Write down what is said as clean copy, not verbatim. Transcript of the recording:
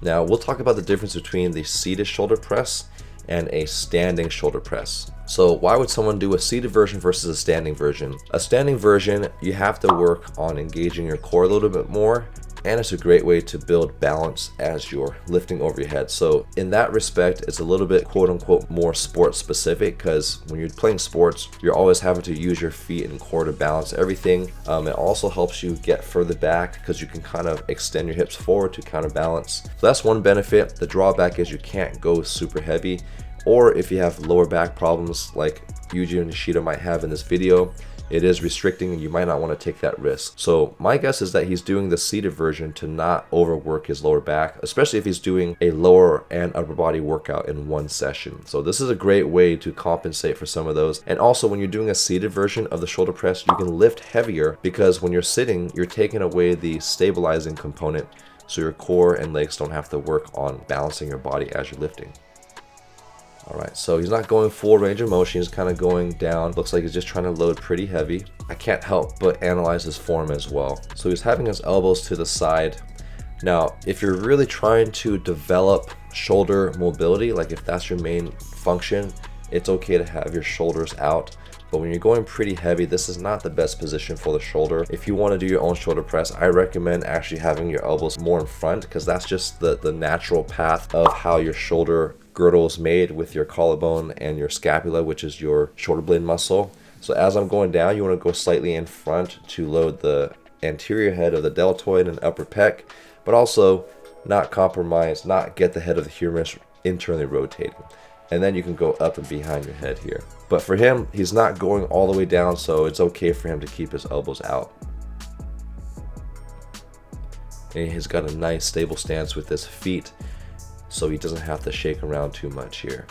Now we'll talk about the difference between the seated shoulder press and a standing shoulder press. So why would someone do a seated version versus a standing version? A standing version, you have to work on engaging your core a little bit more, and it's a great way to build balance as you're lifting over your head. So in that respect, it's a little bit quote unquote more sport specific, because when you're playing sports, you're always having to use your feet and core to balance everything. It also helps you get further back because you can kind of extend your hips forward to counterbalance. So that's one benefit. The drawback is you can't go super heavy, or if you have lower back problems like Yuji Nishida might have in this video, it is restricting and you might not want to take that risk. So my guess is that he's doing the seated version to not overwork his lower back, especially if he's doing a lower and upper body workout in one session. So this is a great way to compensate for some of those. And also when you're doing a seated version of the shoulder press, you can lift heavier because when you're sitting, you're taking away the stabilizing component, so your core and legs don't have to work on balancing your body as you're lifting. Alright, so he's not going full range of motion, he's kind of going down. Looks like he's just trying to load pretty heavy. I can't help but analyze his form as well. So he's having his elbows to the side. Now, if you're really trying to develop shoulder mobility, like if that's your main function, it's okay to have your shoulders out. But when you're going pretty heavy, this is not the best position for the shoulder. If you want to do your own shoulder press, I recommend actually having your elbows more in front, because that's just the natural path of how your shoulder girdle is made with your collarbone and your scapula, which is your shoulder blade muscle. So as I'm going down, you want to go slightly in front to load the anterior head of the deltoid and upper pec, but also not compromise, not get the head of the humerus internally rotating. And then you can go up and behind your head here. But for him, he's not going all the way down, so it's okay for him to keep his elbows out. And he's got a nice stable stance with his feet, so he doesn't have to shake around too much here.